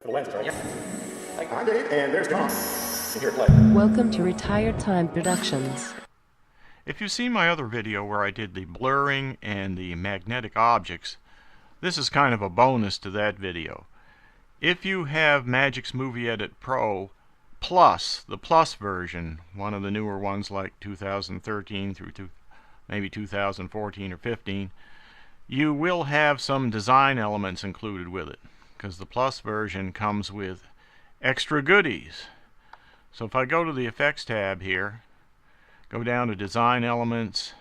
The lenses are, yeah. I'm Dave, and there's Tom. Here, play. Welcome to Retired Time Productions. If you've seen my other video where I did the blurring and the magnetic objects, this is kind of a bonus to that video. If you have Magix Movie Edit Pro Plus, the Plus version, one of the newer ones like 2013 through maybe 2014 or 15, you will have some design elements included with it, because the Plus version comes with extra goodies. So if I go to the Effects tab here, go down to Design Elements,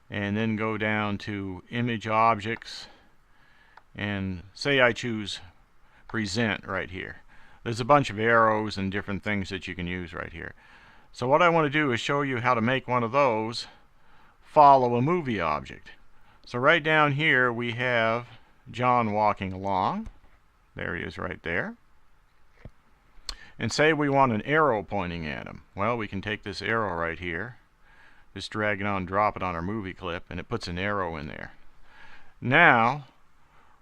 and then go down to Image Objects, and say I choose Present right here. There's a bunch of arrows and different things that you can use right here. So what I want to do is show you how to make one of those follow a movie object. So right down here we have John walking along. There he is right there. And say we want an arrow pointing at him. Well, we can take this arrow right here, just drag it on, drop it on our movie clip, and it puts an arrow in there. Now,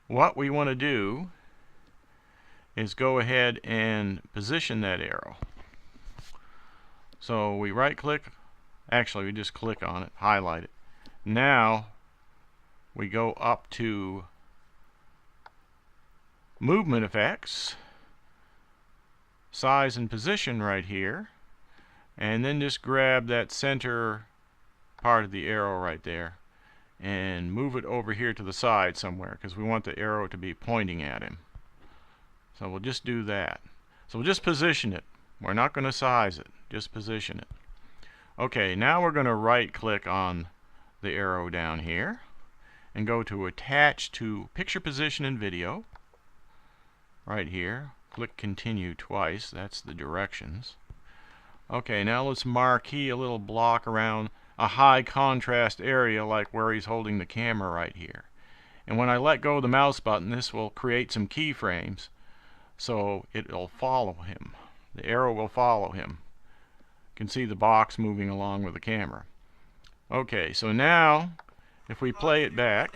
what we want to do is go ahead and position that arrow. So we right click, actually we just click on it, highlight it. Now we go up to Movement Effects, Size and Position right here, and then just grab that center part of the arrow right there and move it over here to the side somewhere, because we want the arrow to be pointing at him. So we'll just do that. So we'll just position it. We're not going to size it, just position it. Okay, now we're going to right click on the arrow down here and go to Attach to Picture Position and Video right here. Click Continue twice. That's the directions. Okay, now let's marquee a little block around a high contrast area like where he's holding the camera right here. And when I let go of the mouse button, this will create some keyframes, so it'll follow him. The arrow will follow him. You can see the box moving along with the camera. Okay, so now if we play it back,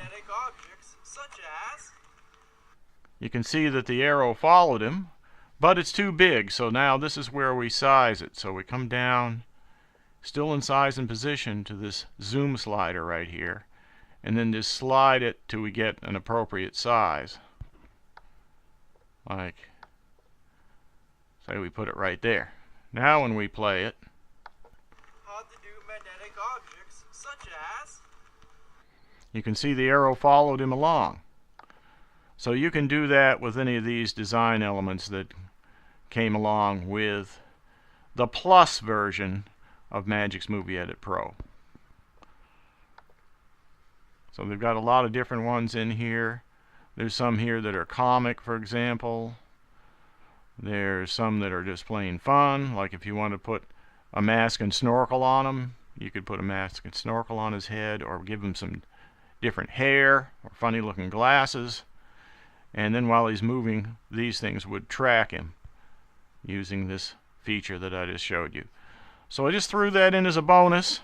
you can see that the arrow followed him, but it's too big, so now this is where we size it. So we come down, still in size and position, to this zoom slider right here, and then just slide it till we get an appropriate size. Like, say we put it right there. Now when we play it, how to do magnetic objects such as, you can see the arrow followed him along. So you can do that with any of these design elements that came along with the Plus version of Magix Movie Edit Pro. So they've got a lot of different ones in here. There's some here that are comic, for example. There's some that are just plain fun, like if you want to put a mask and snorkel on him, you could put a mask and snorkel on his head, or give him some different hair or funny looking glasses. And then while he's moving, these things would track him using this feature that I just showed you. So I just threw that in as a bonus.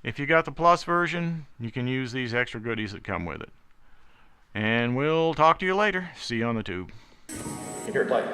If you got the Plus version, you can use these extra goodies that come with it. And we'll talk to you later. See you on the tube. Here, play.